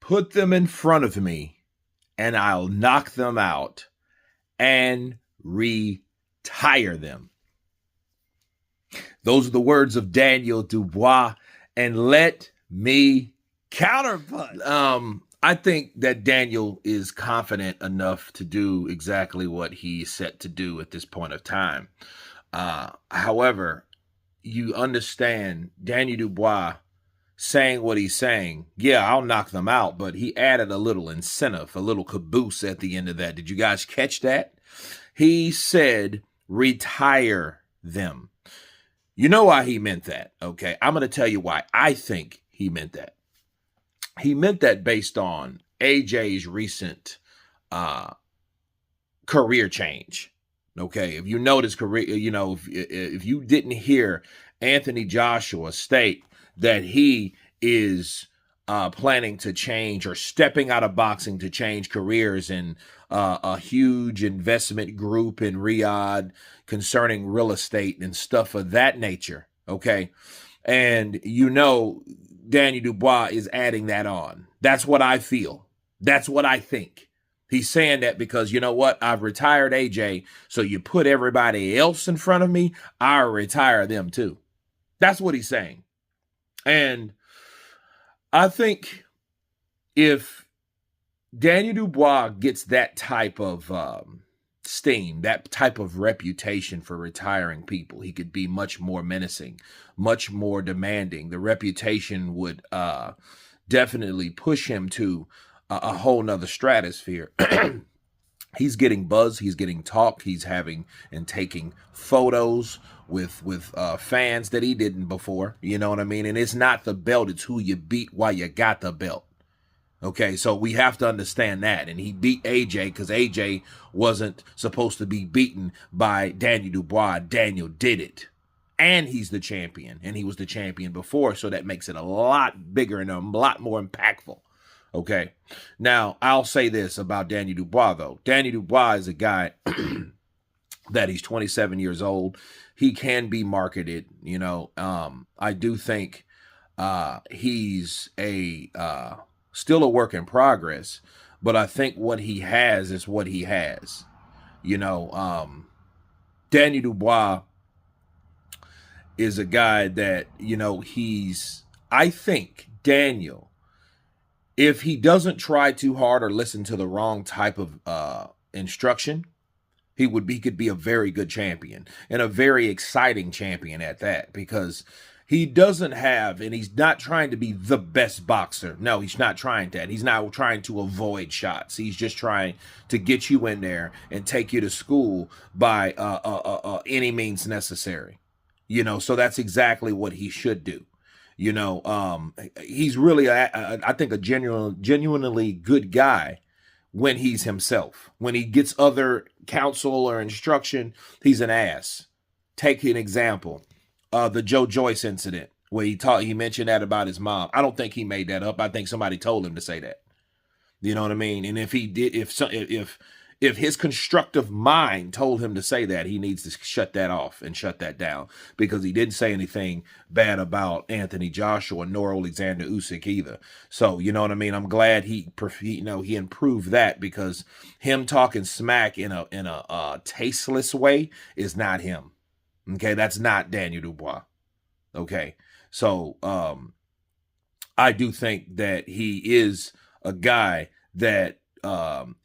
put them in front of me, and I'll knock them out and retire them. Those are the words of Daniel Dubois, and let me counterpunch. I think that Daniel is confident enough to do exactly what he's set to do at this point of time. However, you understand Daniel Dubois saying what he's saying. Yeah, I'll knock them out, but he added a little incentive, a little caboose at the end of that. Did you guys catch that? He said, retire them. You know why he meant that, okay? I'm going to tell you why I think he meant that. He meant that based on AJ's recent career change, okay? If you notice, if you didn't hear Anthony Joshua state that he is planning to change or stepping out of boxing to change careers in a huge investment group in Riyadh concerning real estate and stuff of that nature, okay? And Daniel Dubois is adding that on. That's what I feel. That's what I think. He's saying that because, you know what? I've retired AJ, so you put everybody else in front of me, I'll retire them too. That's what he's saying. And I think if Daniel Dubois gets that type of steam, that type of reputation for retiring people, he could be much more menacing, much more demanding. The reputation would definitely push him to a whole nother stratosphere. He's getting buzz, he's getting talk, he's having and taking photos with fans that he didn't before, you know what I mean? And it's not the belt, it's who you beat while you got the belt. Okay, so we have to understand that. And he beat AJ because AJ wasn't supposed to be beaten by Daniel Dubois. Daniel did it. And he's the champion. And he was the champion before, so that makes it a lot bigger and a lot more impactful. Okay, now I'll say this about Daniel Dubois, though. Daniel Dubois is a guy that he's 27 years old. He can be marketed, I do think he's still a work in progress, but I think what he has is what he has. Daniel Dubois is a guy that, I think Daniel, if he doesn't try too hard or listen to the wrong type of instruction, he could be a very good champion and a very exciting champion at that, because he doesn't have, and he's not trying to be the best boxer. No, he's not trying that. He's not trying to avoid shots. He's just trying to get you in there and take you to school by any means necessary. So that's exactly what he should do. He's really, I think, a genuinely good guy when he's himself. When he gets other counsel or instruction, he's an ass. Take an example. The Joe Joyce incident where he mentioned that about his mom. I don't think he made that up. I think somebody told him to say that. You know what I mean? And if he did, if his constructive mind told him to say that, he needs to shut that off and shut that down, because he didn't say anything bad about Anthony Joshua nor Alexander Usyk either. So, you know what I mean? I'm glad he improved that, because him talking smack in a tasteless way is not him. Okay, that's not Daniel Dubois. Okay, so I do think that he is a guy that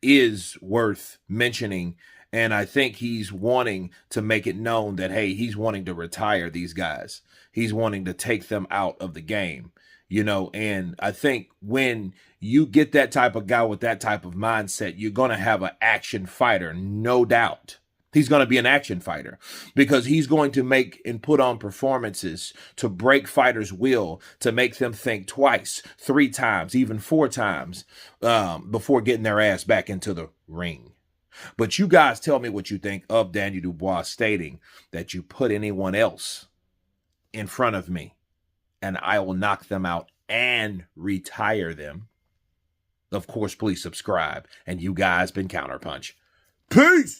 is worth mentioning, and I think he's wanting to make it known that, hey, he's wanting to retire these guys. He's wanting to take them out of the game, and I think when you get that type of guy with that type of mindset, you're going to have an action fighter, no doubt. He's going to be an action fighter, because he's going to make and put on performances to break fighters' will, to make them think twice, 3 times, even 4 times before getting their ass back into the ring. But you guys tell me what you think of Daniel Dubois stating that you put anyone else in front of me and I will knock them out and retire them. Of course, please subscribe. And you guys been Counterpunch. Peace!